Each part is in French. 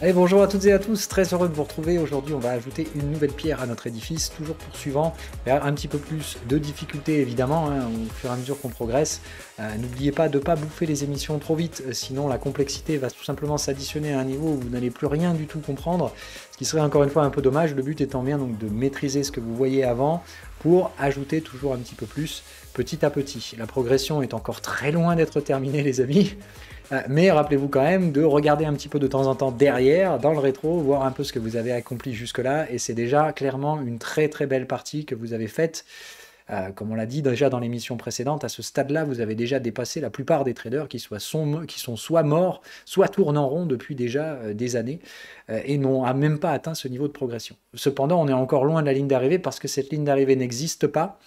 Allez, bonjour à toutes et à tous, très heureux de vous retrouver. Aujourd'hui, on va ajouter une nouvelle pierre à notre édifice, toujours poursuivant vers un petit peu plus de difficultés, évidemment, hein, au fur et à mesure qu'on progresse. N'oubliez pas de ne pas bouffer les émissions trop vite, sinon la complexité va tout simplement s'additionner à un niveau où vous n'allez plus rien du tout comprendre, ce qui serait encore une fois un peu dommage. Le but étant bien donc de maîtriser ce que vous voyez avant pour ajouter toujours un petit peu plus petit à petit. La progression est encore très loin d'être terminée, les amis. Mais rappelez-vous quand même de regarder un petit peu de temps en temps derrière, dans le rétro, voir un peu ce que vous avez accompli jusque-là. Et c'est déjà clairement une très très belle partie que vous avez faite. Comme on l'a dit déjà dans l'émission précédente, à ce stade-là, vous avez déjà dépassé la plupart des traders qui sont soit morts, soit tournent en rond depuis déjà des années et n'ont même pas atteint ce niveau de progression. Cependant, on est encore loin de la ligne d'arrivée parce que cette ligne d'arrivée n'existe pas.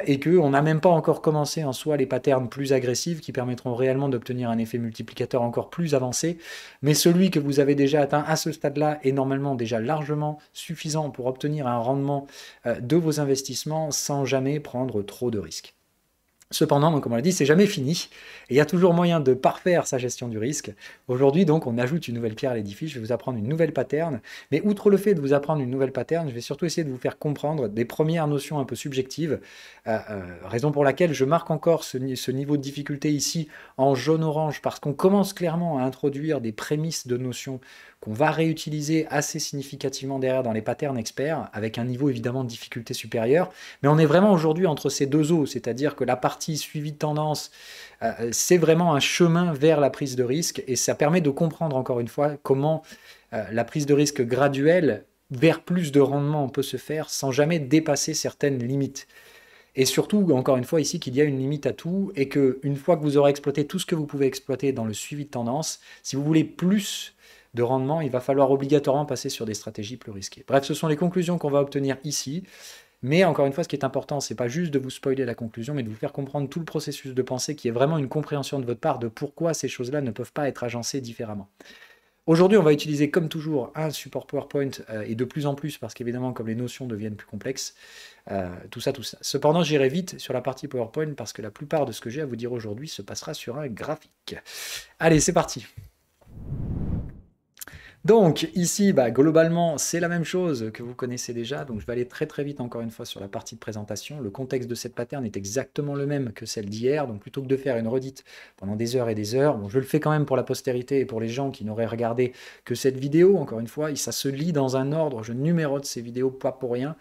Et qu'on n'a même pas encore commencé en soi les patterns plus agressifs qui permettront réellement d'obtenir un effet multiplicateur encore plus avancé. Mais celui que vous avez déjà atteint à ce stade-là est normalement déjà largement suffisant pour obtenir un rendement de vos investissements sans jamais prendre trop de risques. Cependant, comme on l'a dit, c'est jamais fini, et il y a toujours moyen de parfaire sa gestion du risque. Aujourd'hui, donc, on ajoute une nouvelle pierre à l'édifice, je vais vous apprendre une nouvelle pattern, mais outre le fait de vous apprendre une nouvelle pattern, je vais surtout essayer de vous faire comprendre des premières notions un peu subjectives, raison pour laquelle je marque encore ce niveau de difficulté ici en jaune-orange, parce qu'on commence clairement à introduire des prémices de notions qu'on va réutiliser assez significativement derrière dans les patterns experts, avec un niveau évidemment de difficulté supérieur. Mais on est vraiment aujourd'hui entre ces deux eaux, c'est-à-dire que la partie suivie de tendance, c'est vraiment un chemin vers la prise de risque, et ça permet de comprendre encore une fois comment la prise de risque graduelle vers plus de rendement peut se faire sans jamais dépasser certaines limites. Et surtout, encore une fois, ici, qu'il y a une limite à tout, et qu'une fois que vous aurez exploité tout ce que vous pouvez exploiter dans le suivi de tendance, si vous voulez plus de rendement, il va falloir obligatoirement passer sur des stratégies plus risquées. Bref, ce sont les conclusions qu'on va obtenir ici. Mais encore une fois, ce qui est important, c'est pas juste de vous spoiler la conclusion, mais de vous faire comprendre tout le processus de pensée qui est vraiment une compréhension de votre part de pourquoi ces choses-là ne peuvent pas être agencées différemment. Aujourd'hui, on va utiliser comme toujours un support PowerPoint et de plus en plus parce qu'évidemment, comme les notions deviennent plus complexes, tout ça, tout ça. Cependant, j'irai vite sur la partie PowerPoint parce que la plupart de ce que j'ai à vous dire aujourd'hui se passera sur un graphique. Allez, c'est parti. Donc ici, globalement, c'est la même chose que vous connaissez déjà. Donc je vais aller très très vite encore une fois sur la partie de présentation. Le contexte de cette pattern est exactement le même que celle d'hier. Donc plutôt que de faire une redite pendant des heures et des heures, bon, je le fais quand même pour la postérité et pour les gens qui n'auraient regardé que cette vidéo. Encore une fois, ça se lit dans un ordre. Je numérote ces vidéos pas pour rien.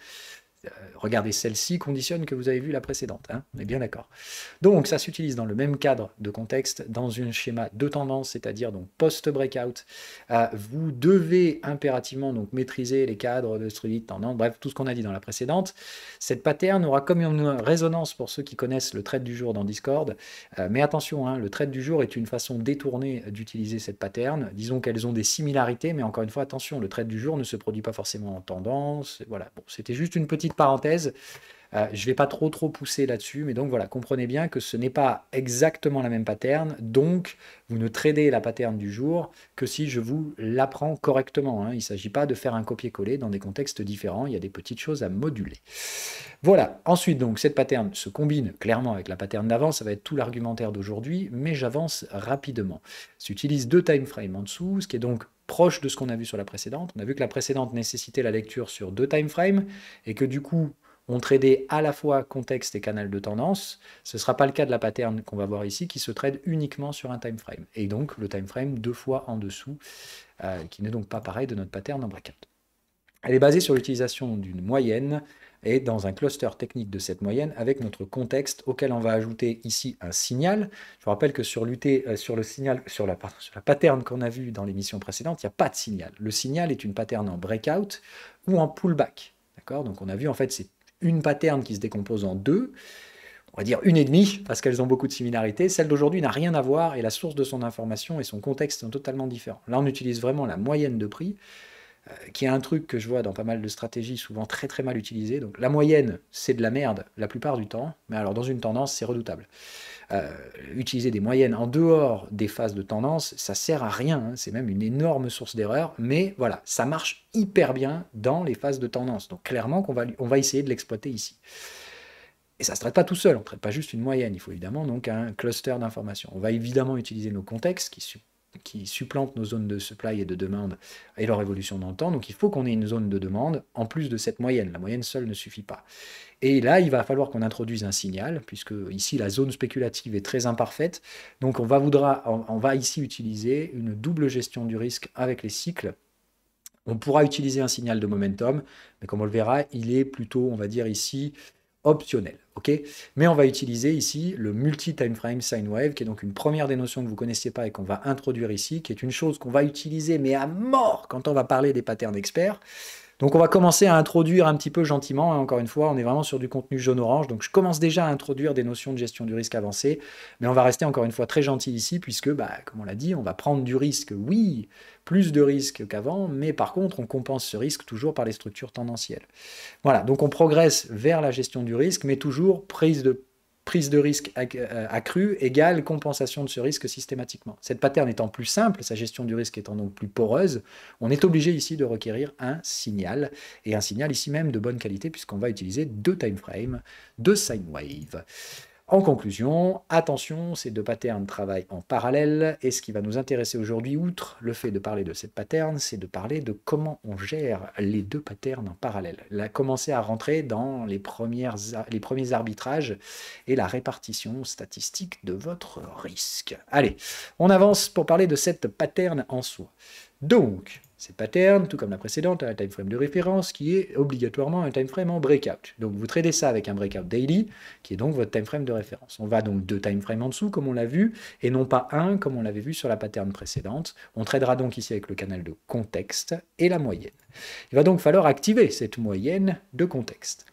Regardez, celle-ci conditionne que vous avez vu la précédente, hein, on est bien d'accord. Donc ça s'utilise dans le même cadre de contexte, dans un schéma de tendance, c'est-à-dire donc post-breakout. Vous devez impérativement donc maîtriser les cadres de street, tendance, bref, tout ce qu'on a dit dans la précédente. Cette pattern aura comme une résonance pour ceux qui connaissent le trade du jour dans Discord, mais attention, hein, le trade du jour est une façon détournée d'utiliser cette pattern. Disons qu'elles ont des similarités, mais encore une fois, attention, le trade du jour ne se produit pas forcément en tendance. Voilà, bon, c'était juste une petite parenthèse. Je ne vais pas trop pousser là-dessus, mais donc voilà, comprenez bien que ce n'est pas exactement la même pattern, donc vous ne tradez la pattern du jour que si je vous l'apprends correctement, hein. Il ne s'agit pas de faire un copier-coller dans des contextes différents, il y a des petites choses à moduler. Voilà, ensuite donc cette pattern se combine clairement avec la pattern d'avant, ça va être tout l'argumentaire d'aujourd'hui, mais j'avance rapidement. J'utilise deux time frames en dessous, ce qui est donc proche de ce qu'on a vu sur la précédente. On a vu que la précédente nécessitait la lecture sur deux time frames, et que du coup, on tradait à la fois contexte et canal de tendance. Ce ne sera pas le cas de la pattern qu'on va voir ici, qui se trade uniquement sur un time frame. Et donc, le time frame deux fois en dessous, qui n'est donc pas pareil de notre pattern en breakout. Elle est basée sur l'utilisation d'une moyenne et dans un cluster technique de cette moyenne avec notre contexte auquel on va ajouter ici un signal. Je vous rappelle que sur la pattern qu'on a vue dans l'émission précédente, il n'y a pas de signal. Le signal est une pattern en breakout ou en pullback. D'accord ? Donc on a vu en fait c'est une pattern qui se décompose en deux, on va dire une et demie, parce qu'elles ont beaucoup de similarités. Celle d'aujourd'hui n'a rien à voir et la source de son information et son contexte sont totalement différents. Là, on utilise vraiment la moyenne de prix, qui est un truc que je vois dans pas mal de stratégies, souvent très très mal utilisées. Donc la moyenne, c'est de la merde la plupart du temps, mais alors dans une tendance, c'est redoutable. Utiliser des moyennes en dehors des phases de tendance, ça sert à rien, hein, c'est même une énorme source d'erreur, mais voilà, ça marche hyper bien dans les phases de tendance. Donc clairement on va essayer de l'exploiter ici. Et ça ne se traite pas tout seul, on ne traite pas juste une moyenne, il faut évidemment donc un cluster d'informations. On va évidemment utiliser nos contextes, qui qui supplantent nos zones de supply et de demande et leur évolution dans le temps. Donc il faut qu'on ait une zone de demande en plus de cette moyenne. La moyenne seule ne suffit pas. Et là, il va falloir qu'on introduise un signal, puisque ici, la zone spéculative est très imparfaite. Donc on va ici utiliser une double gestion du risque avec les cycles. On pourra utiliser un signal de momentum, mais comme on le verra, il est plutôt, on va dire ici, optionnel. Okay, mais on va utiliser ici le multi-time frame sine wave, qui est donc une première des notions que vous ne connaissiez pas et qu'on va introduire ici, qui est une chose qu'on va utiliser, mais à mort, quand on va parler des patterns experts. Donc on va commencer à introduire un petit peu gentiment, hein, encore une fois, on est vraiment sur du contenu jaune-orange, donc je commence déjà à introduire des notions de gestion du risque avancée, mais on va rester encore une fois très gentil ici, puisque, comme on l'a dit, on va prendre du risque, oui, plus de risque qu'avant, mais par contre, on compense ce risque toujours par les structures tendancielles. Voilà, donc on progresse vers la gestion du risque, mais toujours prise de risque accrue égale compensation de ce risque systématiquement. Cette pattern étant plus simple, sa gestion du risque étant donc plus poreuse, on est obligé ici de requérir un signal, et un signal ici même de bonne qualité, puisqu'on va utiliser 2 time frames, 2 sine wave. En conclusion, attention, ces 2 patterns travaillent en parallèle, et ce qui va nous intéresser aujourd'hui, outre le fait de parler de cette pattern, c'est de parler de comment on gère les 2 patterns en parallèle. Là, commencer à rentrer dans les premiers arbitrages et la répartition statistique de votre risque. Allez, on avance pour parler de cette pattern en soi. Donc, cette pattern, tout comme la précédente, a un time frame de référence qui est obligatoirement un time frame en breakout. Donc vous tradez ça avec un breakout daily, qui est donc votre time frame de référence. On va donc 2 time frames en dessous, comme on l'a vu, et non pas un, comme on l'avait vu sur la pattern précédente. On tradera donc ici avec le canal de contexte et la moyenne. Il va donc falloir activer cette moyenne de contexte.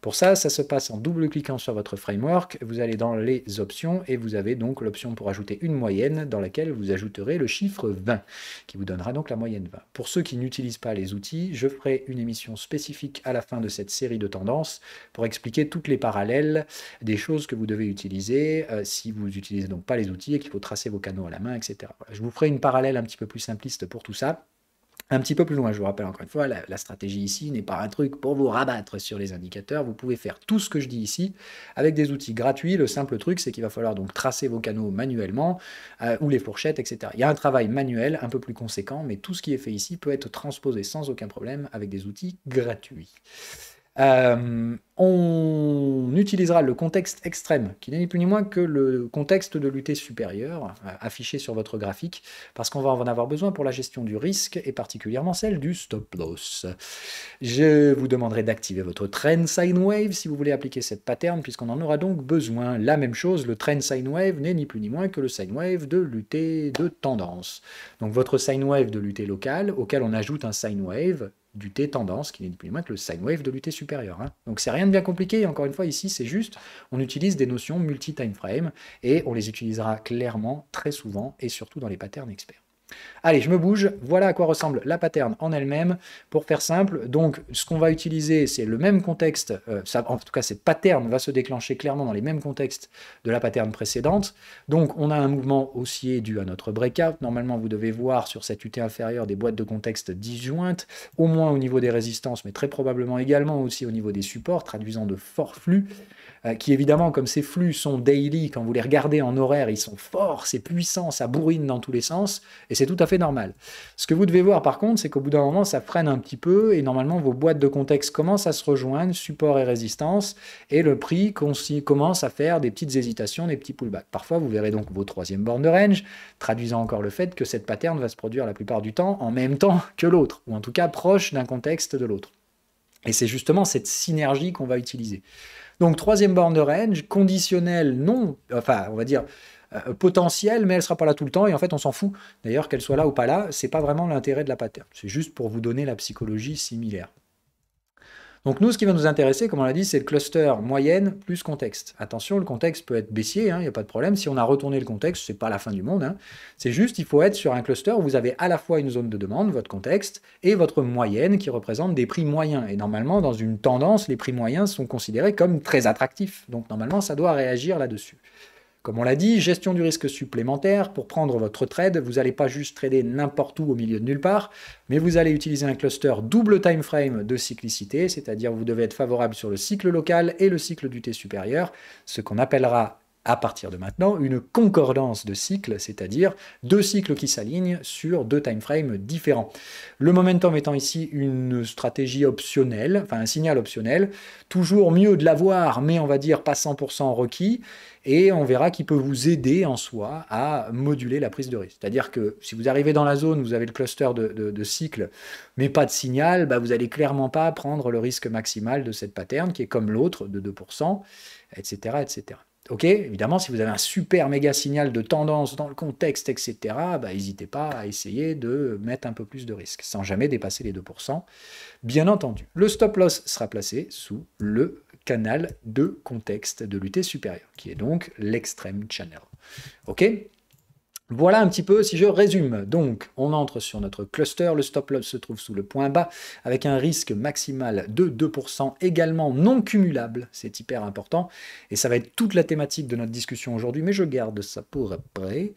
Pour ça, ça se passe en double-cliquant sur votre framework, vous allez dans les options et vous avez donc l'option pour ajouter une moyenne dans laquelle vous ajouterez le chiffre 20, qui vous donnera donc la moyenne 20. Pour ceux qui n'utilisent pas les outils, je ferai une émission spécifique à la fin de cette série de tendances pour expliquer toutes les parallèles des choses que vous devez utiliser si vous n'utilisez donc pas les outils et qu'il faut tracer vos canaux à la main, etc. Voilà, je vous ferai une parallèle un petit peu plus simpliste pour tout ça. Un petit peu plus loin, je vous rappelle encore une fois, la stratégie ici n'est pas un truc pour vous rabattre sur les indicateurs. Vous pouvez faire tout ce que je dis ici avec des outils gratuits. Le simple truc, c'est qu'il va falloir donc tracer vos canaux manuellement ou les fourchettes, etc. Il y a un travail manuel un peu plus conséquent, mais tout ce qui est fait ici peut être transposé sans aucun problème avec des outils gratuits. On utilisera le contexte extrême, qui n'est ni plus ni moins que le contexte de l'UT supérieur, affiché sur votre graphique, parce qu'on va en avoir besoin pour la gestion du risque, et particulièrement celle du stop loss. Je vous demanderai d'activer votre trend sine wave si vous voulez appliquer cette pattern, puisqu'on en aura donc besoin. La même chose, le trend sine wave n'est ni plus ni moins que le sine wave de l'UT de tendance. Donc votre sine wave de l'UT local, auquel on ajoute un sine wave d'UT tendance, qui n'est ni plus ni moins que le sine wave de l'UT supérieur. Hein. Donc c'est rien de bien compliqué, encore une fois ici c'est juste, on utilise des notions multi-time frame, et on les utilisera clairement, très souvent, et surtout dans les patterns experts. Allez, je me bouge, voilà à quoi ressemble la pattern en elle-même. Pour faire simple, donc ce qu'on va utiliser, c'est le même contexte, en tout cas cette pattern va se déclencher clairement dans les mêmes contextes de la pattern précédente. Donc on a un mouvement haussier dû à notre breakout. Normalement, vous devez voir sur cette UT inférieure des boîtes de contexte disjointes, au moins au niveau des résistances, mais très probablement également aussi au niveau des supports, traduisant de forts flux, qui évidemment, comme ces flux sont daily, quand vous les regardez en horaire, ils sont forts, c'est puissant, ça bourrine dans tous les sens, et c'est tout à fait normal. Ce que vous devez voir par contre, c'est qu'au bout d'un moment, ça freine un petit peu, et normalement, vos boîtes de contexte commencent à se rejoindre, support et résistance, et le prix commence à faire des petites hésitations, des petits pullbacks. Parfois, vous verrez donc vos troisième bornes de range, traduisant encore le fait que cette pattern va se produire la plupart du temps en même temps que l'autre, ou en tout cas proche d'un contexte de l'autre. Et c'est justement cette synergie qu'on va utiliser. Donc, troisième borne de range, conditionnelle, non, enfin, on va dire potentielle, mais elle ne sera pas là tout le temps, et en fait, on s'en fout. D'ailleurs, qu'elle soit là ou pas là, c'est pas vraiment l'intérêt de la pattern. C'est juste pour vous donner la psychologie similaire. Donc nous, ce qui va nous intéresser, comme on l'a dit, c'est le cluster moyenne plus contexte. Attention, le contexte peut être baissier, il n'y a pas de problème. Si on a retourné le contexte, c'est pas la fin du monde. Hein. C'est juste, il faut être sur un cluster où vous avez à la fois une zone de demande, votre contexte, et votre moyenne qui représente des prix moyens. Et normalement, dans une tendance, les prix moyens sont considérés comme très attractifs. Donc normalement, ça doit réagir là-dessus. Comme on l'a dit, gestion du risque supplémentaire. Pour prendre votre trade, vous n'allez pas juste trader n'importe où au milieu de nulle part, mais vous allez utiliser un cluster double time frame de cyclicité, c'est-à-dire vous devez être favorable sur le cycle local et le cycle du T supérieur, ce qu'on appellera à partir de maintenant, une concordance de cycles, c'est-à-dire deux cycles qui s'alignent sur deux timeframes différents. Le momentum étant ici une stratégie optionnelle, enfin un signal optionnel, toujours mieux de l'avoir, mais on va dire pas 100% requis, et on verra qu'il peut vous aider en soi à moduler la prise de risque. C'est-à-dire que si vous arrivez dans la zone, vous avez le cluster de cycles, mais pas de signal, bah vous n'allez clairement pas prendre le risque maximal de cette pattern, qui est comme l'autre, de 2%, etc., etc. Ok, évidemment, si vous avez un super méga signal de tendance dans le contexte, etc., bah, n'hésitez pas à essayer de mettre un peu plus de risque, sans jamais dépasser les 2%. Bien entendu, le stop loss sera placé sous le canal de contexte de l'UT supérieur, qui est donc l'extreme channel. Ok? Voilà un petit peu, si je résume. Donc, on entre sur notre cluster, le stop loss se trouve sous le point bas, avec un risque maximal de 2%, également non cumulable, c'est hyper important, et ça va être toute la thématique de notre discussion aujourd'hui, mais je garde ça pour après.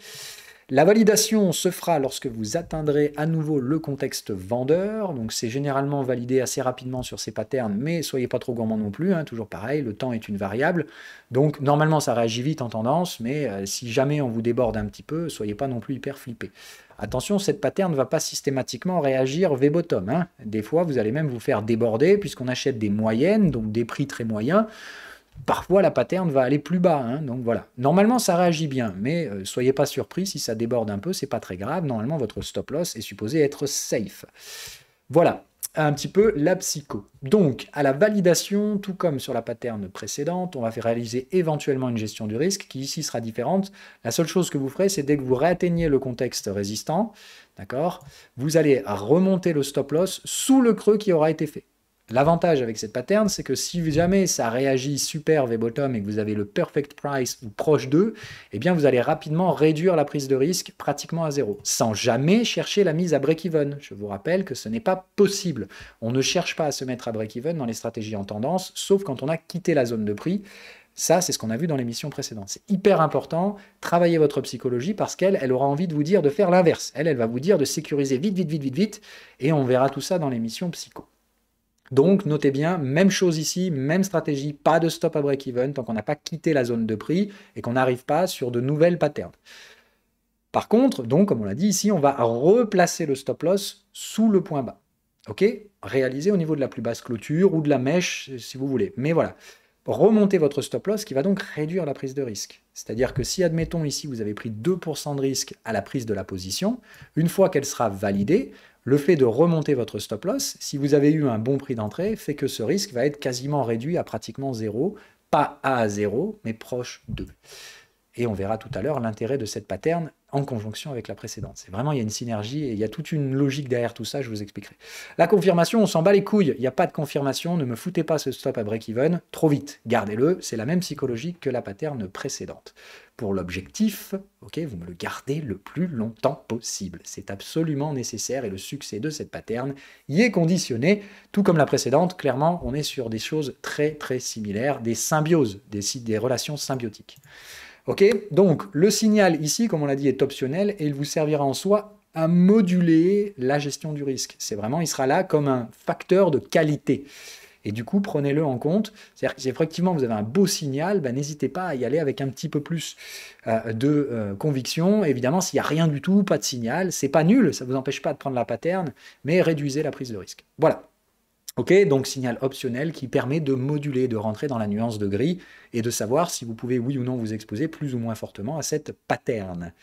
La validation se fera lorsque vous atteindrez à nouveau le contexte vendeur, donc c'est généralement validé assez rapidement sur ces patterns, mais soyez pas trop gourmand non plus, hein, toujours pareil, le temps est une variable, donc normalement ça réagit vite en tendance, mais si jamais on vous déborde un petit peu, soyez pas non plus hyper flippé. Attention, cette pattern ne va pas systématiquement réagir V-bottom, hein. Des fois vous allez même vous faire déborder, puisqu'on achète des moyennes, donc des prix très moyens. Parfois, la pattern va aller plus bas, hein, donc voilà. Normalement, ça réagit bien, mais soyez pas surpris si ça déborde un peu, c'est pas très grave. Normalement, votre stop loss est supposé être safe. Voilà, un petit peu la psycho. Donc, à la validation, tout comme sur la pattern précédente, on va faire réaliser éventuellement une gestion du risque qui ici sera différente. La seule chose que vous ferez, c'est dès que vous réatteignez le contexte résistant, d'accord, vous allez remonter le stop loss sous le creux qui aura été fait. L'avantage avec cette pattern, c'est que si jamais ça réagit super V-bottom et que vous avez le perfect price ou proche d'eux, eh bien vous allez rapidement réduire la prise de risque pratiquement à zéro, sans jamais chercher la mise à break-even. Je vous rappelle que ce n'est pas possible. On ne cherche pas à se mettre à break-even dans les stratégies en tendance, sauf quand on a quitté la zone de prix. Ça, c'est ce qu'on a vu dans l'émission précédente. C'est hyper important. Travaillez votre psychologie parce qu'elle aura envie de vous dire de faire l'inverse. Elle va vous dire de sécuriser vite, vite, vite, vite, vite. Et on verra tout ça dans l'émission psycho. Donc, notez bien, même chose ici, même stratégie, pas de stop à break-even tant qu'on n'a pas quitté la zone de prix et qu'on n'arrive pas sur de nouvelles patterns. Par contre, donc, comme on l'a dit ici, on va replacer le stop loss sous le point bas. Ok? Réalisé au niveau de la plus basse clôture ou de la mèche, si vous voulez. Mais voilà, remontez votre stop loss qui va donc réduire la prise de risque. C'est-à-dire que si, admettons, ici, vous avez pris 2% de risque à la prise de la position, une fois qu'elle sera validée, le fait de remonter votre stop loss, si vous avez eu un bon prix d'entrée, fait que ce risque va être quasiment réduit à pratiquement zéro, pas à zéro, mais proche de. Et on verra tout à l'heure l'intérêt de cette pattern en conjonction avec la précédente. C'est vraiment, il y a une synergie et il y a toute une logique derrière tout ça, je vous expliquerai. La confirmation, on s'en bat les couilles, il n'y a pas de confirmation, ne me foutez pas ce stop à break-even, trop vite, gardez-le, c'est la même psychologie que la pattern précédente. Pour l'objectif, ok, vous me le gardez le plus longtemps possible. C'est absolument nécessaire et le succès de cette pattern y est conditionné, tout comme la précédente. Clairement, on est sur des choses très très similaires, des symbioses, des relations symbiotiques. Ok, donc le signal ici, comme on l'a dit, est optionnel et il vous servira en soi à moduler la gestion du risque. C'est vraiment, il sera là comme un facteur de qualité. Et du coup, prenez-le en compte. C'est-à-dire que si effectivement vous avez un beau signal, ben, n'hésitez pas à y aller avec un petit peu plus de conviction. Évidemment, s'il n'y a rien du tout, pas de signal, c'est pas nul, ça ne vous empêche pas de prendre la pattern, mais réduisez la prise de risque. Voilà. Ok, donc signal optionnel qui permet de moduler, de rentrer dans la nuance de gris et de savoir si vous pouvez oui ou non vous exposer plus ou moins fortement à cette pattern.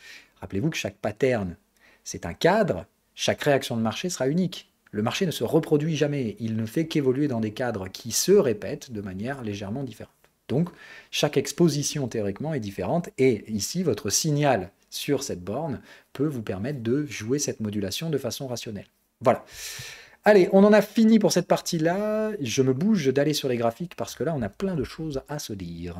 Rappelez-vous que chaque pattern, c'est un cadre, chaque réaction de marché sera unique. Le marché ne se reproduit jamais, il ne fait qu'évoluer dans des cadres qui se répètent de manière légèrement différente. Donc, chaque exposition théoriquement est différente et ici, votre signal sur cette borne peut vous permettre de jouer cette modulation de façon rationnelle. Voilà. Allez, on en a fini pour cette partie-là. Je me bouge d'aller sur les graphiques parce que là, on a plein de choses à se dire.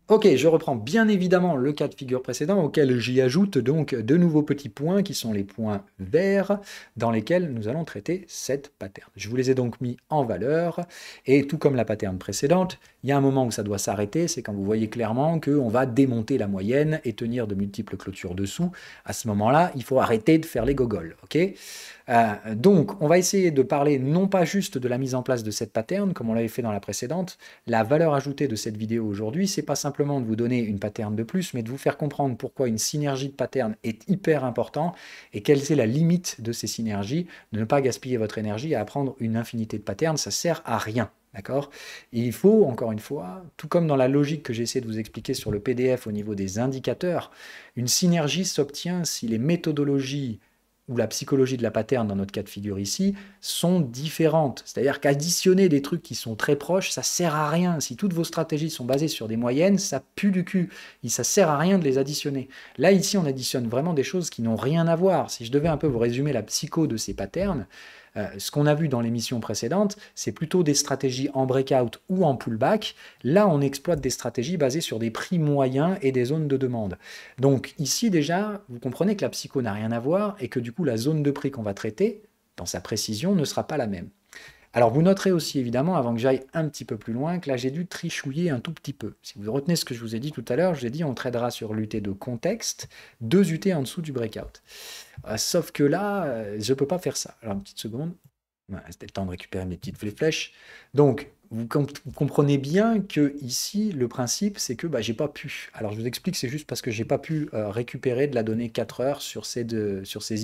Ok, je reprends bien évidemment le cas de figure précédent auquel j'y ajoute donc de nouveaux petits points qui sont les points verts dans lesquels nous allons traiter cette pattern. Je vous les ai donc mis en valeur et tout comme la pattern précédente, il y a un moment où ça doit s'arrêter, c'est quand vous voyez clairement qu'on va démonter la moyenne et tenir de multiples clôtures dessous. À ce moment-là, il faut arrêter de faire les gogoles, ok ? Donc, on va essayer de parler non pas juste de la mise en place de cette pattern, comme on l'avait fait dans la précédente. La valeur ajoutée de cette vidéo aujourd'hui, c'est pas simplement de vous donner une pattern de plus, mais de vous faire comprendre pourquoi une synergie de pattern est hyper important et quelle est la limite de ces synergies, de ne pas gaspiller votre énergie à apprendre une infinité de patterns, ça sert à rien. D'accord? Il faut, encore une fois, tout comme dans la logique que j'ai essayé de vous expliquer sur le PDF au niveau des indicateurs, une synergie s'obtient si les méthodologies ou la psychologie de la pattern, dans notre cas de figure ici, sont différentes. C'est-à-dire qu'additionner des trucs qui sont très proches, ça sert à rien. Si toutes vos stratégies sont basées sur des moyennes, ça pue du cul. Et ça sert à rien de les additionner. Là, ici, on additionne vraiment des choses qui n'ont rien à voir. Si je devais un peu vous résumer la psycho de ces patterns, ce qu'on a vu dans l'émission précédente, c'est plutôt des stratégies en breakout ou en pullback. Là, on exploite des stratégies basées sur des prix moyens et des zones de demande. Donc ici, déjà, vous comprenez que la psycho n'a rien à voir et que du coup, la zone de prix qu'on va traiter, dans sa précision, ne sera pas la même. Alors vous noterez aussi évidemment, avant que j'aille un petit peu plus loin, que là j'ai dû trichouiller un tout petit peu. Si vous retenez ce que je vous ai dit tout à l'heure, je vous ai dit on tradera sur l'UT de contexte, 2 UT en dessous du breakout. Sauf que là, je ne peux pas faire ça. Alors une petite seconde, c'était le temps de récupérer mes petites flèches. Donc vous comprenez bien que ici le principe c'est que j'ai pas pu. Alors je vous explique, c'est juste parce que j'ai pas pu récupérer de la donnée 4 heures sur ces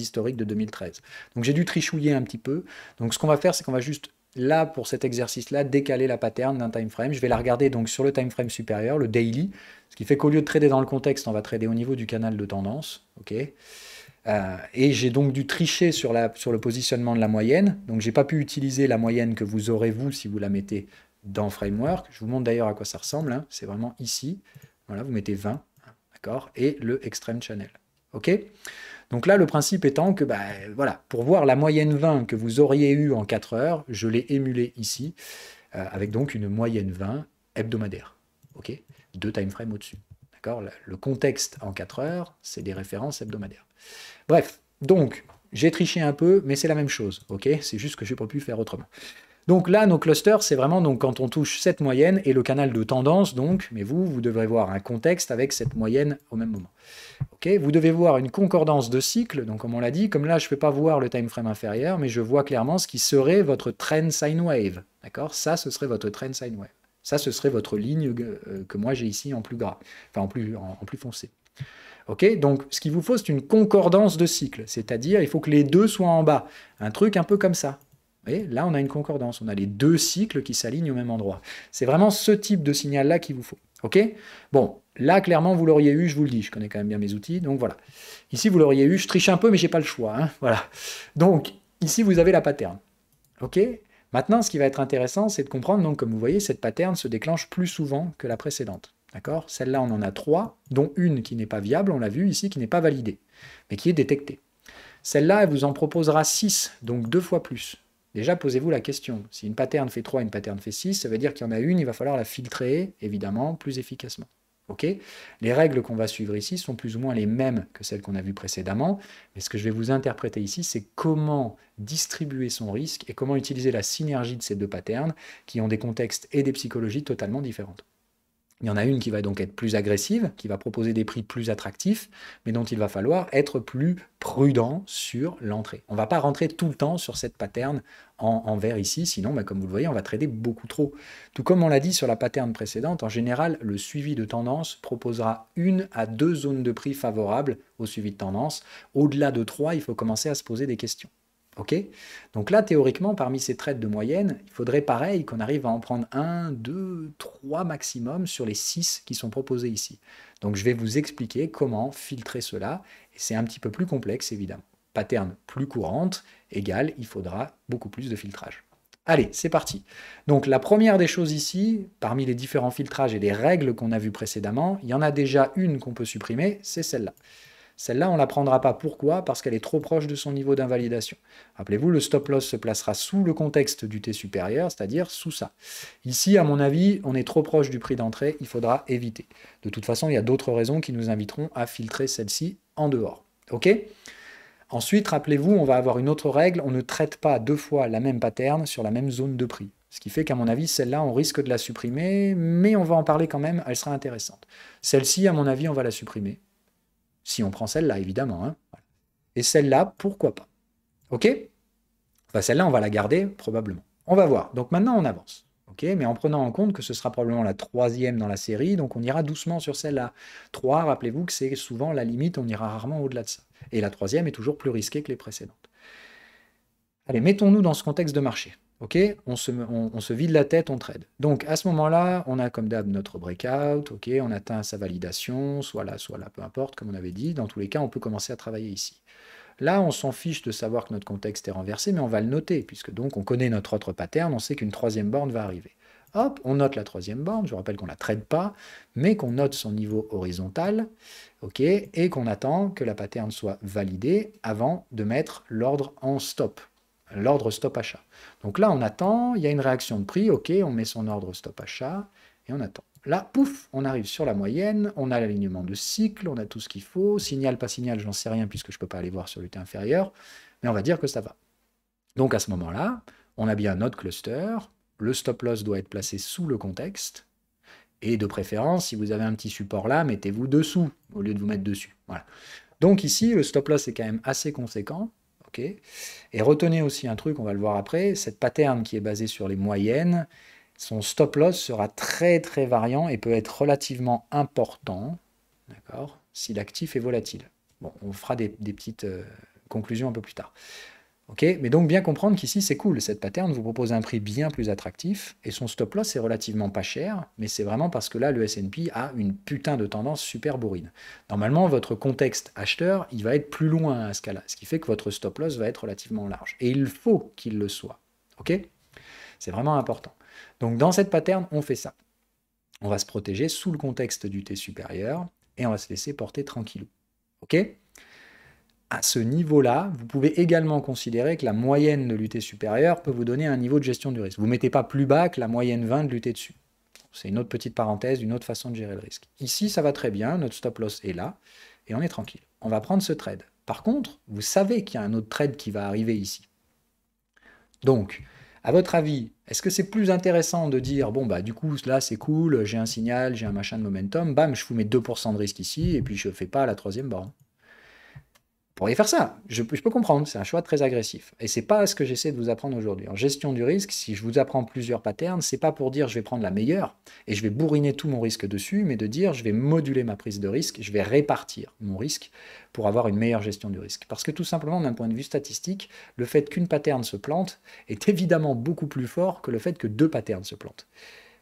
historiques de 2013. Donc j'ai dû trichouiller un petit peu. Donc ce qu'on va faire, c'est qu'on va juste là, pour cet exercice-là, décaler la pattern d'un time frame. Je vais la regarder donc sur le time frame supérieur, le daily, ce qui fait qu'au lieu de trader dans le contexte, on va trader au niveau du canal de tendance. Ok. Et j'ai donc dû tricher sur le positionnement de la moyenne. Donc j'ai pas pu utiliser la moyenne que vous aurez vous si vous la mettez dans Framework. Je vous montre d'ailleurs à quoi ça ressemble. Hein. C'est vraiment ici. Voilà, vous mettez 20, d'accord, et le Extreme Channel. Ok. Donc là, le principe étant que, voilà, pour voir la moyenne 20 que vous auriez eue en 4 heures, je l'ai émulée ici, avec donc une moyenne 20 hebdomadaire. Ok, 2 time frames au-dessus. D'accord. Le contexte en 4 heures, c'est des références hebdomadaires. Bref, donc, j'ai triché un peu, mais c'est la même chose. Ok, c'est juste que je n'ai pas pu faire autrement. Donc là, nos clusters, c'est vraiment donc, quand on touche cette moyenne et le canal de tendance, donc, mais vous devrez voir un contexte avec cette moyenne au même moment. Okay, vous devez voir une concordance de cycle, donc comme on l'a dit, comme là, je ne peux pas voir le time frame inférieur, mais je vois clairement ce qui serait votre trend sine wave. D'accord. Ça, ce serait votre trend sine wave. Ça, ce serait votre ligne que moi j'ai ici en plus gras, enfin en plus foncé. Ok, donc ce qu'il vous faut, c'est une concordance de cycle, c'est-à-dire il faut que les deux soient en bas. Un truc un peu comme ça. Vous voyez, là, on a une concordance, on a les deux cycles qui s'alignent au même endroit. C'est vraiment ce type de signal-là qu'il vous faut. Ok. Bon, là, clairement, vous l'auriez eu, je vous le dis, je connais quand même bien mes outils, donc voilà. Ici, vous l'auriez eu, je triche un peu, mais j'ai pas le choix. Hein, voilà. Donc, ici, vous avez la pattern. Ok. Maintenant, ce qui va être intéressant, c'est de comprendre, donc, comme vous voyez, cette pattern se déclenche plus souvent que la précédente. D'accord. Celle-là, on en a 3, dont une qui n'est pas viable, on l'a vu ici, qui n'est pas validée, mais qui est détectée. Celle-là, elle vous en proposera 6, donc 2 fois plus. Déjà, posez-vous la question. Si une pattern fait 3, une pattern fait 6, ça veut dire qu'il y en a une, il va falloir la filtrer, évidemment, plus efficacement. Okay. Les règles qu'on va suivre ici sont plus ou moins les mêmes que celles qu'on a vues précédemment, mais ce que je vais vous interpréter ici, c'est comment distribuer son risque et comment utiliser la synergie de ces deux patterns qui ont des contextes et des psychologies totalement différentes. Il y en a une qui va donc être plus agressive, qui va proposer des prix plus attractifs, mais dont il va falloir être plus prudent sur l'entrée. On ne va pas rentrer tout le temps sur cette pattern en vert ici, sinon, comme vous le voyez, on va trader beaucoup trop. Tout comme on l'a dit sur la pattern précédente, en général, le suivi de tendance proposera 1 à 2 zones de prix favorables au suivi de tendance. Au-delà de 3, il faut commencer à se poser des questions. Ok. Donc là, théoriquement, parmi ces trades de moyenne, il faudrait pareil qu'on arrive à en prendre 1, 2, 3 maximum sur les 6 qui sont proposés ici. Donc je vais vous expliquer comment filtrer cela, et c'est un petit peu plus complexe évidemment. Pattern plus courante égale, il faudra beaucoup plus de filtrage. Allez, c'est parti. Donc la première des choses ici, parmi les différents filtrages et les règles qu'on a vues précédemment, il y en a déjà une qu'on peut supprimer, c'est celle-là. Celle-là, on ne la prendra pas. Pourquoi? Parce qu'elle est trop proche de son niveau d'invalidation. Rappelez-vous, le stop loss se placera sous le contexte du T supérieur, c'est-à-dire sous ça. Ici, à mon avis, on est trop proche du prix d'entrée, il faudra éviter. De toute façon, il y a d'autres raisons qui nous inviteront à filtrer celle-ci en dehors. Ok? Ensuite, rappelez-vous, on va avoir une autre règle, on ne traite pas 2 fois la même pattern sur la même zone de prix. Ce qui fait qu'à mon avis, celle-là, on risque de la supprimer, mais on va en parler quand même, elle sera intéressante. Celle-ci, à mon avis, on va la supprimer. Si on prend celle-là, évidemment. Hein. Et celle-là, pourquoi pas. OK? Bah, celle-là, on va la garder probablement. On va voir. Donc maintenant, on avance. Ok, mais en prenant en compte que ce sera probablement la troisième dans la série, donc on ira doucement sur celle-là. 3, rappelez-vous que c'est souvent la limite, on ira rarement au-delà de ça. Et la troisième est toujours plus risquée que les précédentes. Allez, mettons-nous dans ce contexte de marché. Ok, on se vide la tête, on trade. Donc à ce moment-là, on a comme d'hab notre breakout, ok, on atteint sa validation, soit là, peu importe, comme on avait dit. Dans tous les cas, on peut commencer à travailler ici. Là, on s'en fiche de savoir que notre contexte est renversé, mais on va le noter, puisque donc on connaît notre autre pattern, on sait qu'une troisième borne va arriver. Hop, on note la troisième borne, je vous rappelle qu'on ne la trade pas, mais qu'on note son niveau horizontal, ok, et qu'on attend que la pattern soit validée avant de mettre l'ordre en stop, l'ordre stop achat. Donc là, on attend, il y a une réaction de prix, ok, on met son ordre stop achat, et on attend. Là, pouf, on arrive sur la moyenne, on a l'alignement de cycle, on a tout ce qu'il faut. Signal, pas signal, j'en sais rien puisque je ne peux pas aller voir sur l'UT inférieur, mais on va dire que ça va. Donc à ce moment-là, on a bien notre cluster, le stop loss doit être placé sous le contexte, et de préférence, si vous avez un petit support là, mettez-vous dessous, au lieu de vous mettre dessus. Voilà. Donc ici, le stop loss est quand même assez conséquent. Ok. Et retenez aussi un truc, on va le voir après, cette pattern qui est basée sur les moyennes, son stop loss sera très très variant et peut être relativement important, d'accord, si l'actif est volatile. Bon, on fera des petites conclusions un peu plus tard. Ok, mais donc bien comprendre qu'ici c'est cool, cette pattern vous propose un prix bien plus attractif et son stop loss est relativement pas cher, mais c'est vraiment parce que là le S&P a une putain de tendance super bourrine. Normalement votre contexte acheteur il va être plus loin à ce cas-là, ce qui fait que votre stop loss va être relativement large et il faut qu'il le soit. Ok, c'est vraiment important. Donc dans cette pattern, on fait ça. On va se protéger sous le contexte du T supérieur et on va se laisser porter tranquillou. Ok? À ce niveau-là, vous pouvez également considérer que la moyenne de l'UT supérieur peut vous donner un niveau de gestion du risque. Vous ne mettez pas plus bas que la moyenne 20 de l'UT dessus. C'est une autre petite parenthèse, une autre façon de gérer le risque. Ici, ça va très bien, notre stop loss est là et on est tranquille. On va prendre ce trade. Par contre, vous savez qu'il y a un autre trade qui va arriver ici. Donc, à votre avis, est-ce que c'est plus intéressant de dire, bon, bah, du coup, là, c'est cool, j'ai un signal, j'ai un machin de momentum, bam, je vous mets 2% de risque ici, et puis je ne fais pas la troisième borne. Vous pourriez faire ça, je peux comprendre, c'est un choix très agressif. Et c'est pas ce que j'essaie de vous apprendre aujourd'hui. En gestion du risque, si je vous apprends plusieurs patterns, c'est pas pour dire je vais prendre la meilleure et je vais bourriner tout mon risque dessus, mais de dire je vais moduler ma prise de risque, je vais répartir mon risque pour avoir une meilleure gestion du risque. Parce que tout simplement, d'un point de vue statistique, le fait qu'une pattern se plante est évidemment beaucoup plus fort que le fait que deux patterns se plantent.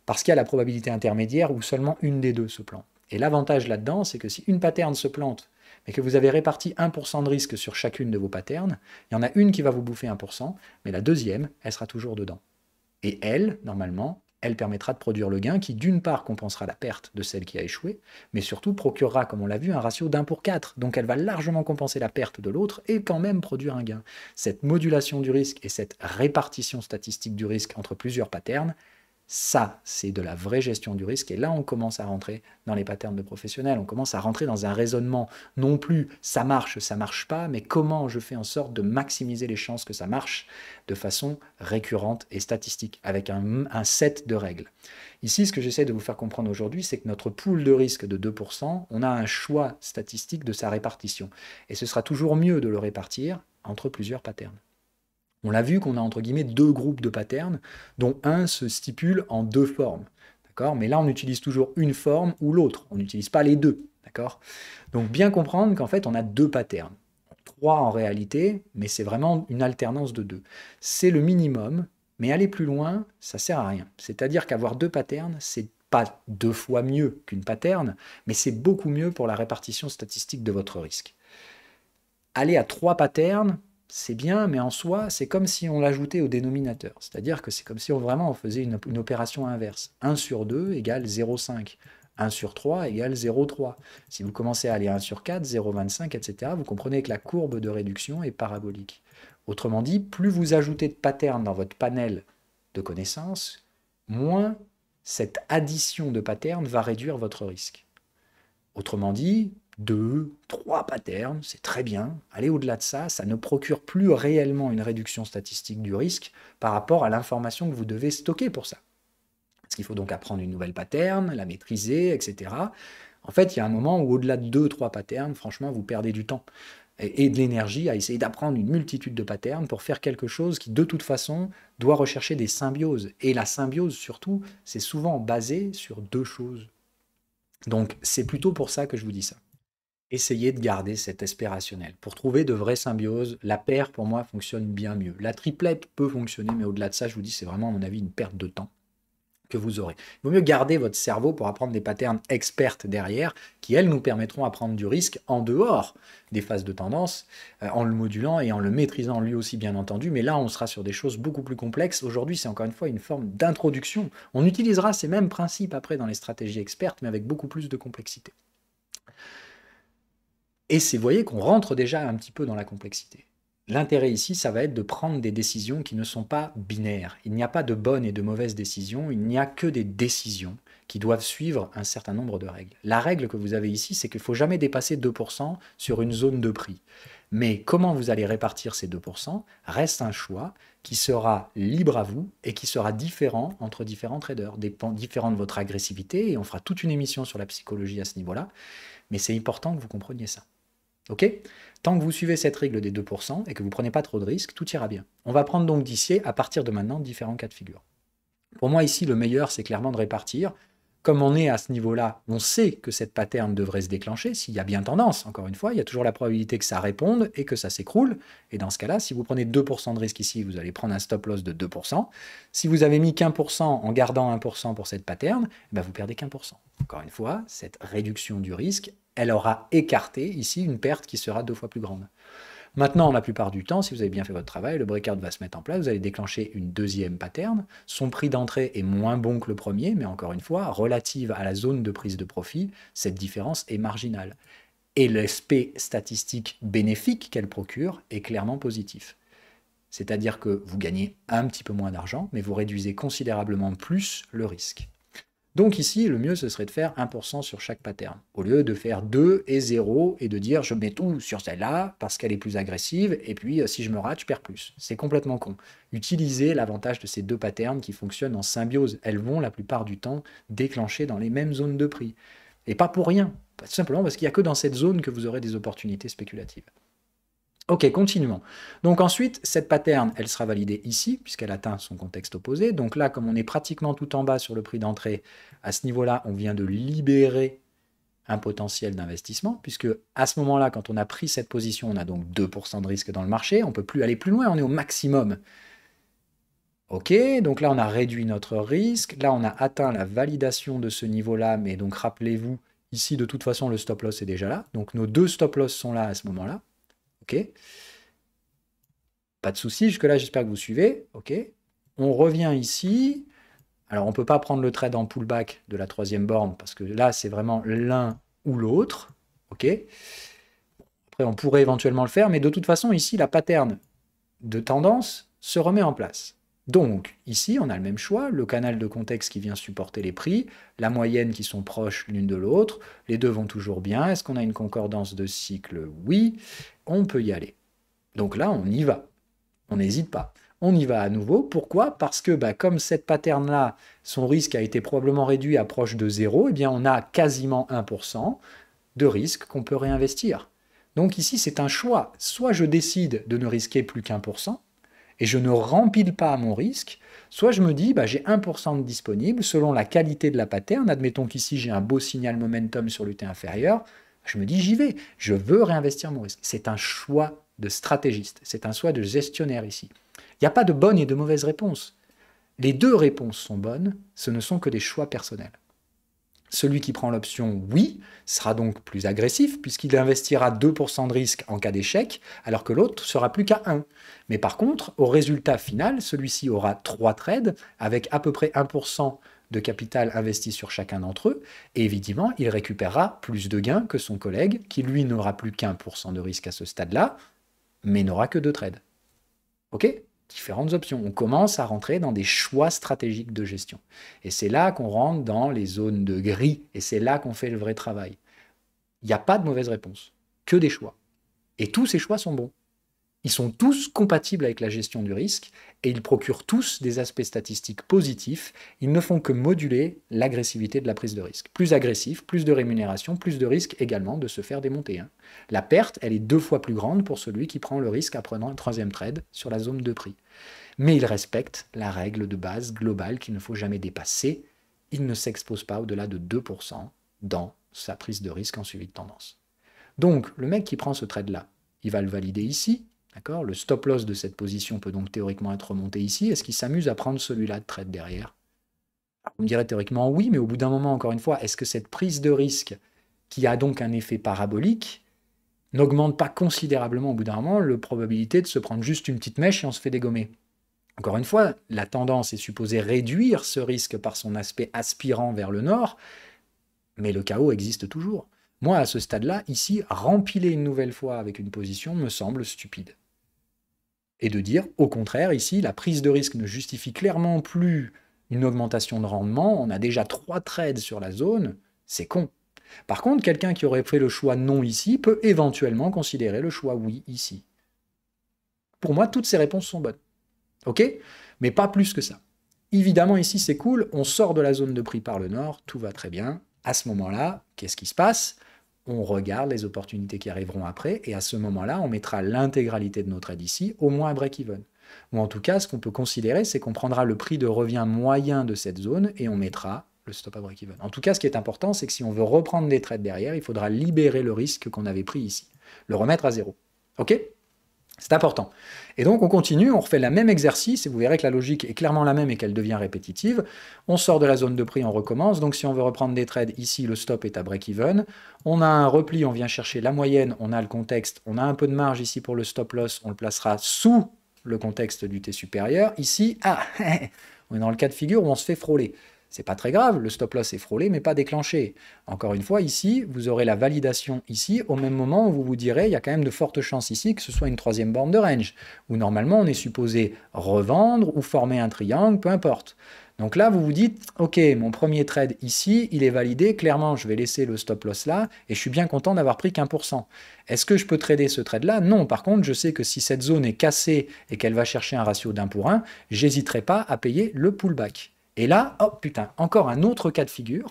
Parce qu'il y a la probabilité intermédiaire où seulement une des deux se plante. Et l'avantage là-dedans, c'est que si une pattern se plante, mais que vous avez réparti 1% de risque sur chacune de vos patterns, il y en a une qui va vous bouffer 1%, mais la deuxième, elle sera toujours dedans. Et elle, normalement, elle permettra de produire le gain qui, d'une part, compensera la perte de celle qui a échoué, mais surtout procurera, comme on l'a vu, un ratio d'1 pour 4. Donc elle va largement compenser la perte de l'autre et quand même produire un gain. Cette modulation du risque et cette répartition statistique du risque entre plusieurs patterns, ça, c'est de la vraie gestion du risque. Et là, on commence à rentrer dans les patterns de professionnels. On commence à rentrer dans un raisonnement, non plus ça marche pas, mais comment je fais en sorte de maximiser les chances que ça marche de façon récurrente et statistique, avec un set de règles. Ici, ce que j'essaie de vous faire comprendre aujourd'hui, c'est que notre pool de risque de 2%, on a un choix statistique de sa répartition. Et ce sera toujours mieux de le répartir entre plusieurs patterns. On l'a vu qu'on a entre guillemets deux groupes de patterns, dont un se stipule en deux formes. D'accord ? Mais là, on utilise toujours une forme ou l'autre. On n'utilise pas les deux. D'accord ? Donc, bien comprendre qu'en fait, on a deux patterns. Trois en réalité, mais c'est vraiment une alternance de deux. C'est le minimum, mais aller plus loin, ça sert à rien. C'est-à-dire qu'avoir deux patterns, c'est pas deux fois mieux qu'une pattern, mais c'est beaucoup mieux pour la répartition statistique de votre risque. Aller à trois patterns, c'est bien, mais en soi, c'est comme si on l'ajoutait au dénominateur. C'est-à-dire que c'est comme si on faisait une opération inverse. 1 sur 2 égale 0,5. 1 sur 3 égale 0,3. Si vous commencez à aller 1 sur 4, 0,25, etc., vous comprenez que la courbe de réduction est parabolique. Autrement dit, plus vous ajoutez de patterns dans votre panel de connaissances, moins cette addition de patterns va réduire votre risque. Autrement dit, 2, 3 patterns, c'est très bien. Aller au-delà de ça, ça ne procure plus réellement une réduction statistique du risque par rapport à l'information que vous devez stocker pour ça. Parce qu'il faut donc apprendre une nouvelle pattern, la maîtriser, etc. En fait, il y a un moment où au-delà de 2, 3 patterns, franchement, vous perdez du temps. et de l'énergie à essayer d'apprendre une multitude de patterns pour faire quelque chose qui, de toute façon, doit rechercher des symbioses. Et la symbiose, surtout, c'est souvent basé sur deux choses. Donc, c'est plutôt pour ça que je vous dis ça. Essayez de garder cet aspect rationnel. Pour trouver de vraies symbioses, la paire, pour moi, fonctionne bien mieux. La triplette peut fonctionner, mais au-delà de ça, je vous dis, c'est vraiment, à mon avis, une perte de temps que vous aurez. Il vaut mieux garder votre cerveau pour apprendre des patterns expertes derrière, qui, elles, nous permettront à prendre du risque en dehors des phases de tendance, en le modulant et en le maîtrisant lui aussi, bien entendu. Mais là, on sera sur des choses beaucoup plus complexes. Aujourd'hui, c'est encore une fois une forme d'introduction. On utilisera ces mêmes principes après dans les stratégies expertes, mais avec beaucoup plus de complexité. Et vous voyez qu'on rentre déjà un petit peu dans la complexité. L'intérêt ici, ça va être de prendre des décisions qui ne sont pas binaires. Il n'y a pas de bonnes et de mauvaises décisions, il n'y a que des décisions qui doivent suivre un certain nombre de règles. La règle que vous avez ici, c'est qu'il ne faut jamais dépasser 2% sur une zone de prix. Mais comment vous allez répartir ces 2% reste un choix qui sera libre à vous et qui sera différent entre différents traders, différent de votre agressivité, et on fera toute une émission sur la psychologie à ce niveau-là, mais c'est important que vous compreniez ça. Ok? Tant que vous suivez cette règle des 2% et que vous ne prenez pas trop de risques, tout ira bien. On va prendre donc d'ici, à partir de maintenant, différents cas de figure. Pour moi, ici, le meilleur, c'est clairement de répartir. Comme on est à ce niveau-là, on sait que cette pattern devrait se déclencher. S'il y a bien tendance, encore une fois, il y a toujours la probabilité que ça réponde et que ça s'écroule. Et dans ce cas-là, si vous prenez 2% de risque ici, vous allez prendre un stop loss de 2%. Si vous avez mis qu'1% en gardant 1% pour cette pattern, ben vous perdez qu'1%. Encore une fois, cette réduction du risque, elle aura écarté ici une perte qui sera 2 fois plus grande. Maintenant, la plupart du temps, si vous avez bien fait votre travail, le breakout va se mettre en place, vous allez déclencher une deuxième pattern. Son prix d'entrée est moins bon que le premier, mais encore une fois, relative à la zone de prise de profit, cette différence est marginale. Et l'aspect statistique bénéfique qu'elle procure est clairement positif. C'est-à-dire que vous gagnez un petit peu moins d'argent, mais vous réduisez considérablement plus le risque. Donc ici, le mieux, ce serait de faire 1% sur chaque pattern, au lieu de faire 2 et 0 et de dire je mets tout sur celle-là parce qu'elle est plus agressive, et puis si je me rate, je perds plus. C'est complètement con. Utilisez l'avantage de ces deux patterns qui fonctionnent en symbiose. Elles vont la plupart du temps déclencher dans les mêmes zones de prix. Et pas pour rien, tout simplement parce qu'il n'y a que dans cette zone que vous aurez des opportunités spéculatives. Ok, continuons. Donc ensuite, cette pattern, elle sera validée ici, puisqu'elle atteint son contexte opposé. Donc là, comme on est pratiquement tout en bas sur le prix d'entrée, à ce niveau-là, on vient de libérer un potentiel d'investissement, puisque à ce moment-là, quand on a pris cette position, on a donc 2% de risque dans le marché, on ne peut plus aller plus loin, on est au maximum. Ok, donc là, on a réduit notre risque. Là, on a atteint la validation de ce niveau-là, mais donc rappelez-vous, ici, de toute façon, le stop-loss est déjà là. Donc nos deux stop-loss sont là à ce moment-là. Ok, pas de souci, jusque-là, j'espère que vous suivez. Ok, on revient ici. Alors, on ne peut pas prendre le trade en pullback de la troisième borne, parce que là, c'est vraiment l'un ou l'autre. Ok, après, on pourrait éventuellement le faire, mais de toute façon, ici, la pattern de tendance se remet en place. Donc, ici, on a le même choix, le canal de contexte qui vient supporter les prix, la moyenne qui sont proches l'une de l'autre, les deux vont toujours bien. Est-ce qu'on a une concordance de cycle? Oui, on peut y aller. Donc là, on y va. On n'hésite pas. On y va à nouveau. Pourquoi? Parce que comme cette pattern-là, son risque a été probablement réduit à proche de 0, eh bien on a quasiment 1% de risque qu'on peut réinvestir. Donc ici, c'est un choix. Soit je décide de ne risquer plus qu'1%, et je ne rempile pas mon risque, soit je me dis, j'ai 1% de disponible, selon la qualité de la pattern, admettons qu'ici j'ai un beau signal momentum sur l'UT inférieur, je me dis, j'y vais, je veux réinvestir mon risque. C'est un choix de stratégiste, c'est un choix de gestionnaire ici. Il n'y a pas de bonne et de mauvaise réponse. Les deux réponses sont bonnes, ce ne sont que des choix personnels. Celui qui prend l'option oui sera donc plus agressif puisqu'il investira 2% de risque en cas d'échec, alors que l'autre sera plus qu'à 1. Mais par contre, au résultat final, celui-ci aura 3 trades avec à peu près 1% de capital investi sur chacun d'entre eux, et évidemment, il récupérera plus de gains que son collègue qui, lui, n'aura plus qu'1% de risque à ce stade-là, mais n'aura que 2 trades. Ok ? Différentes options. On commence à rentrer dans des choix stratégiques de gestion. Et c'est là qu'on rentre dans les zones de gris, et c'est là qu'on fait le vrai travail. Il n'y a pas de mauvaise réponse, que des choix. Et tous ces choix sont bons. Ils sont tous compatibles avec la gestion du risque et ils procurent tous des aspects statistiques positifs. Ils ne font que moduler l'agressivité de la prise de risque. Plus agressif, plus de rémunération, plus de risque également de se faire démonter. La perte, elle est 2 fois plus grande pour celui qui prend le risque en prenant un troisième trade sur la zone de prix. Mais il respecte la règle de base globale qu'il ne faut jamais dépasser. Il ne s'expose pas au-delà de 2% dans sa prise de risque en suivi de tendance. Donc, le mec qui prend ce trade-là, il va le valider ici. D'accord ? Le stop loss de cette position peut donc théoriquement être remonté ici. Est-ce qu'il s'amuse à prendre celui-là de trade derrière? Vous me direz théoriquement oui, mais au bout d'un moment, encore une fois, est-ce que cette prise de risque, qui a donc un effet parabolique, n'augmente pas considérablement au bout d'un moment la probabilité de se prendre juste une petite mèche et on se fait dégommer? Encore une fois, la tendance est supposée réduire ce risque par son aspect aspirant vers le nord, mais le chaos existe toujours. Moi, à ce stade-là, ici, rempiler une nouvelle fois avec une position me semble stupide. Et de dire, au contraire, ici, la prise de risque ne justifie clairement plus une augmentation de rendement. On a déjà 3 trades sur la zone, c'est con. Par contre, quelqu'un qui aurait fait le choix non ici peut éventuellement considérer le choix oui ici. Pour moi, toutes ces réponses sont bonnes. Ok? Mais pas plus que ça. Évidemment, ici, c'est cool, on sort de la zone de prix par le nord, tout va très bien. À ce moment-là, qu'est-ce qui se passe? On regarde les opportunités qui arriveront après, et à ce moment-là, on mettra l'intégralité de nos trades ici, au moins à break-even. Ou en tout cas, ce qu'on peut considérer, c'est qu'on prendra le prix de revient moyen de cette zone, et on mettra le stop à break-even. En tout cas, ce qui est important, c'est que si on veut reprendre des trades derrière, il faudra libérer le risque qu'on avait pris ici, le remettre à zéro. Ok? C'est important. Et donc on continue, on refait le même exercice, et vous verrez que la logique est clairement la même et qu'elle devient répétitive. On sort de la zone de prix, on recommence. Donc si on veut reprendre des trades, ici le stop est à break-even. On a un repli, on vient chercher la moyenne, on a le contexte, on a un peu de marge ici pour le stop loss, on le placera sous le contexte du T supérieur. Ici, on est dans le cas de figure où on se fait frôler. C'est pas très grave, le stop loss est frôlé, mais pas déclenché. Encore une fois, ici, vous aurez la validation ici, au même moment où vous vous direz, il y a quand même de fortes chances ici que ce soit une troisième borne de range, où normalement on est supposé revendre ou former un triangle, peu importe. Donc là, vous vous dites, ok, mon premier trade ici, il est validé, clairement, je vais laisser le stop loss là, et je suis bien content d'avoir pris qu'1%. Est-ce que je peux trader ce trade-là? Non, par contre, je sais que si cette zone est cassée et qu'elle va chercher un ratio d'1 pour 1, j'hésiterai pas à payer le pullback. Et là, oh putain, encore un autre cas de figure.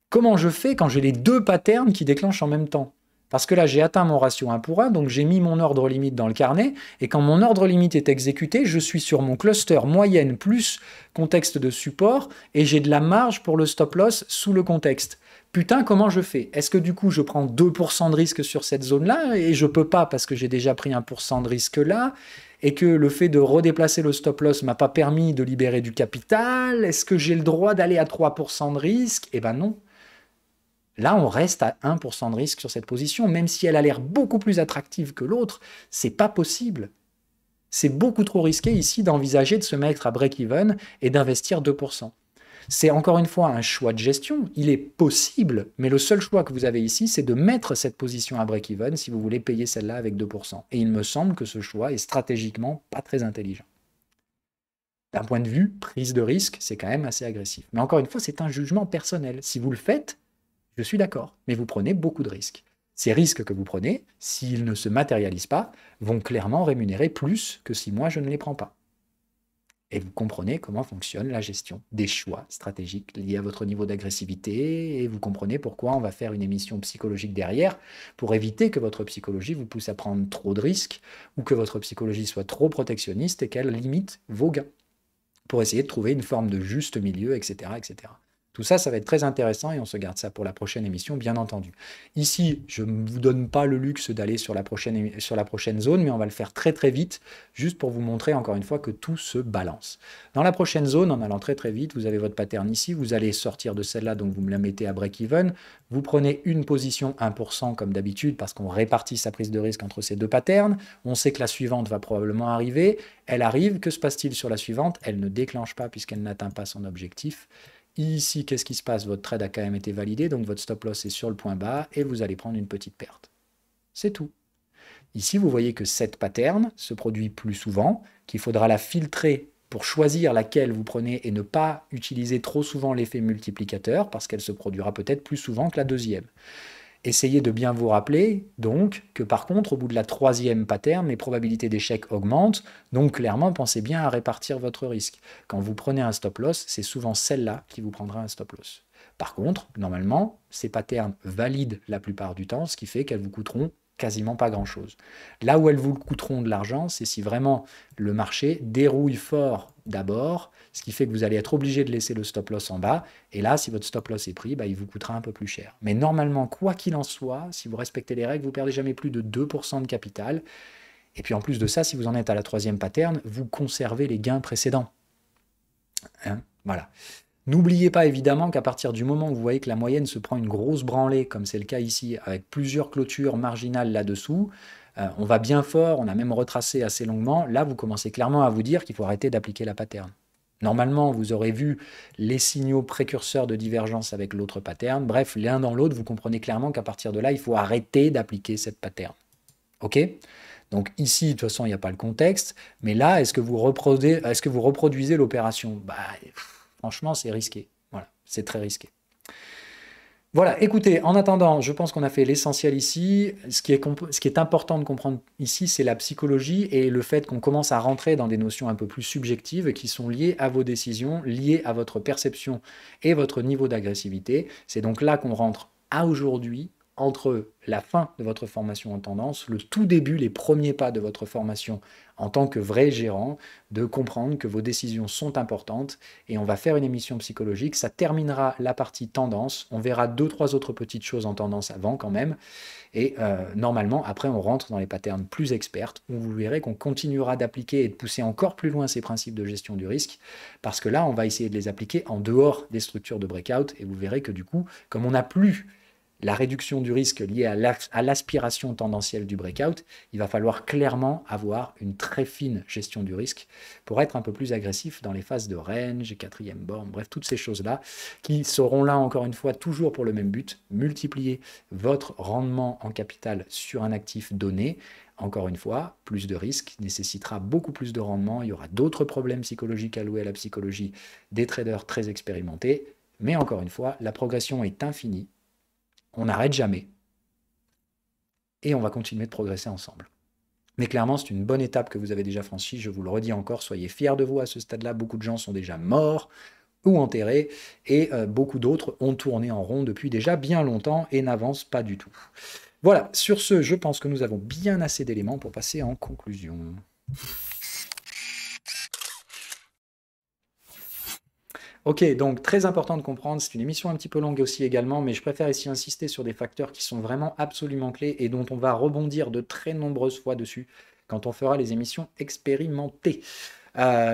Comment je fais quand j'ai les 2 patterns qui déclenchent en même temps? Parce que là, j'ai atteint mon ratio 1 pour 1, donc j'ai mis mon ordre limite dans le carnet, et quand mon ordre limite est exécuté, je suis sur mon cluster moyenne plus contexte de support, et j'ai de la marge pour le stop loss sous le contexte. Putain, comment je fais? Est-ce que du coup, je prends 2% de risque sur cette zone-là, et je peux pas parce que j'ai déjà pris 1% de risque là, et que le fait de redéplacer le stop loss m'a pas permis de libérer du capital? Est-ce que j'ai le droit d'aller à 3% de risque? Eh ben non. Là, on reste à 1% de risque sur cette position, même si elle a l'air beaucoup plus attractive que l'autre, c'est pas possible. C'est beaucoup trop risqué ici d'envisager de se mettre à break-even et d'investir 2%. C'est encore une fois un choix de gestion, il est possible, mais le seul choix que vous avez ici, c'est de mettre cette position à break-even si vous voulez payer celle-là avec 2%. Et il me semble que ce choix est stratégiquement pas très intelligent. D'un point de vue prise de risque, c'est quand même assez agressif. Mais encore une fois, c'est un jugement personnel. Si vous le faites, je suis d'accord, mais vous prenez beaucoup de risques. Ces risques que vous prenez, s'ils ne se matérialisent pas, vont clairement rémunérer plus que si moi je ne les prends pas. Et vous comprenez comment fonctionne la gestion des choix stratégiques liés à votre niveau d'agressivité, et vous comprenez pourquoi on va faire une émission psychologique derrière, pour éviter que votre psychologie vous pousse à prendre trop de risques, ou que votre psychologie soit trop protectionniste et qu'elle limite vos gains, pour essayer de trouver une forme de juste milieu, etc., etc. Tout ça, ça va être très intéressant et on se garde ça pour la prochaine émission, bien entendu. Ici, je ne vous donne pas le luxe d'aller sur la prochaine zone, mais on va le faire très très vite, juste pour vous montrer encore une fois que tout se balance. Dans la prochaine zone, en allant très très vite, vous avez votre pattern ici, vous allez sortir de celle-là, donc vous me la mettez à break-even, vous prenez une position 1% comme d'habitude, parce qu'on répartit sa prise de risque entre ces 2 patterns, on sait que la suivante va probablement arriver, elle arrive, que se passe-t-il sur la suivante? Elle ne déclenche pas puisqu'elle n'atteint pas son objectif. Ici, qu'est-ce qui se passe? Votre trade a quand même été validé, donc votre stop loss est sur le point bas et vous allez prendre une petite perte. C'est tout. Ici, vous voyez que cette pattern se produit plus souvent, qu'il faudra la filtrer pour choisir laquelle vous prenez et ne pas utiliser trop souvent l'effet multiplicateur, parce qu'elle se produira peut-être plus souvent que la deuxième. Essayez de bien vous rappeler, donc, que par contre, au bout de la troisième pattern, les probabilités d'échec augmentent, donc clairement, pensez bien à répartir votre risque. Quand vous prenez un stop loss, c'est souvent celle-là qui vous prendra un stop loss. Par contre, normalement, ces patterns valident la plupart du temps, ce qui fait qu'elles vous coûteront quasiment pas grand-chose. Là où elles vous coûteront de l'argent, c'est si vraiment le marché dérouille fort d'abord, ce qui fait que vous allez être obligé de laisser le stop loss en bas, et là, si votre stop loss est pris, il vous coûtera un peu plus cher. Mais normalement, quoi qu'il en soit, si vous respectez les règles, vous ne perdez jamais plus de 2% de capital, et puis en plus de ça, si vous en êtes à la troisième pattern, vous conservez les gains précédents. Hein, voilà. N'oubliez pas évidemment qu'à partir du moment où vous voyez que la moyenne se prend une grosse branlée, comme c'est le cas ici, avec plusieurs clôtures marginales là-dessous, on va bien fort, on a même retracé assez longuement, là vous commencez clairement à vous dire qu'il faut arrêter d'appliquer la pattern. Normalement, vous aurez vu les signaux précurseurs de divergence avec l'autre pattern. Bref, l'un dans l'autre, vous comprenez clairement qu'à partir de là, il faut arrêter d'appliquer cette pattern. OK ? Donc ici, de toute façon, il n'y a pas le contexte. Mais là, est-ce que vous reproduisez l'opération ? Franchement, c'est risqué. Voilà, c'est très risqué. Voilà, écoutez, en attendant, je pense qu'on a fait l'essentiel ici. Ce qui est important de comprendre ici, c'est la psychologie et le fait qu'on commence à rentrer dans des notions un peu plus subjectives qui sont liées à vos décisions, liées à votre perception et votre niveau d'agressivité. C'est donc là qu'on rentre à aujourd'hui, entre la fin de votre formation en tendance, le tout début, les premiers pas de votre formation en tant que vrai gérant, de comprendre que vos décisions sont importantes, et on va faire une émission psychologique, ça terminera la partie tendance, on verra 2-3 autres petites choses en tendance avant quand même, et normalement, après on rentre dans les patterns plus expertes, où vous verrez qu'on continuera d'appliquer et de pousser encore plus loin ces principes de gestion du risque, parce que là, on va essayer de les appliquer en dehors des structures de breakout, et vous verrez que du coup, comme on n'a plus la réduction du risque liée à l'aspiration tendancielle du breakout, il va falloir clairement avoir une très fine gestion du risque pour être un peu plus agressif dans les phases de range, quatrième borne, bref, toutes ces choses-là qui seront là encore une fois toujours pour le même but, multiplier votre rendement en capital sur un actif donné. Encore une fois, plus de risques nécessitera beaucoup plus de rendement, il y aura d'autres problèmes psychologiques alloués à la psychologie des traders très expérimentés, mais encore une fois, la progression est infinie. On n'arrête jamais. Et on va continuer de progresser ensemble. Mais clairement, c'est une bonne étape que vous avez déjà franchie. Je vous le redis encore, soyez fiers de vous à ce stade-là. Beaucoup de gens sont déjà morts ou enterrés. Et beaucoup d'autres ont tourné en rond depuis déjà bien longtemps et n'avancent pas du tout. Voilà, sur ce, je pense que nous avons bien assez d'éléments pour passer en conclusion. Ok, donc très important de comprendre, c'est une émission un petit peu longue aussi également, mais je préfère ici insister sur des facteurs qui sont vraiment absolument clés et dont on va rebondir de très nombreuses fois dessus quand on fera les émissions expérimentées.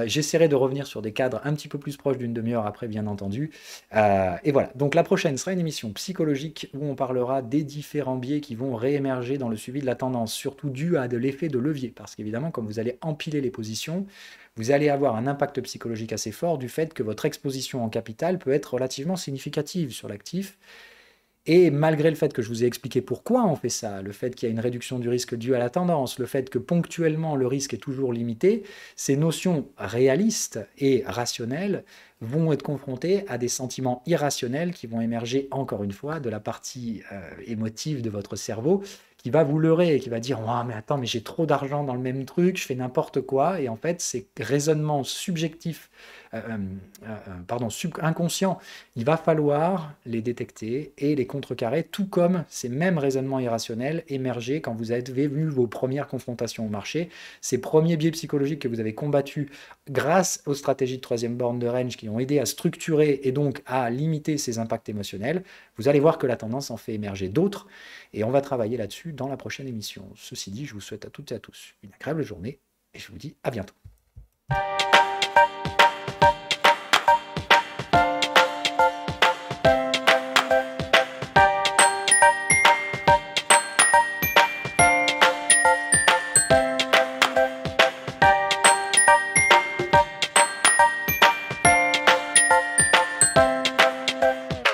J'essaierai de revenir sur des cadres un petit peu plus proches d'une demi-heure après, bien entendu. Et voilà, donc la prochaine sera une émission psychologique où on parlera des différents biais qui vont réémerger dans le suivi de la tendance, surtout dû à de l'effet de levier, parce qu'évidemment, comme vous allez empiler les positions, vous allez avoir un impact psychologique assez fort du fait que votre exposition en capital peut être relativement significative sur l'actif. Et malgré le fait que je vous ai expliqué pourquoi on fait ça, le fait qu'il y a une réduction du risque due à la tendance, le fait que ponctuellement le risque est toujours limité, ces notions réalistes et rationnelles vont être confrontées à des sentiments irrationnels qui vont émerger encore une fois de la partie émotive de votre cerveau qui va vous leurrer et qui va dire « Oh, mais attends, mais j'ai trop d'argent dans le même truc, je fais n'importe quoi ». Et en fait, ces raisonnements subjectifs, inconscients, il va falloir les détecter et les contrecarrer, tout comme ces mêmes raisonnements irrationnels émerger quand vous avez vu vos premières confrontations au marché, ces premiers biais psychologiques que vous avez combattus grâce aux stratégies de troisième borne de range qui ont aidé à structurer et donc à limiter ces impacts émotionnels. Vous allez voir que la tendance en fait émerger d'autres et on va travailler là-dessus dans la prochaine émission. Ceci dit, je vous souhaite à toutes et à tous une agréable journée et je vous dis à bientôt.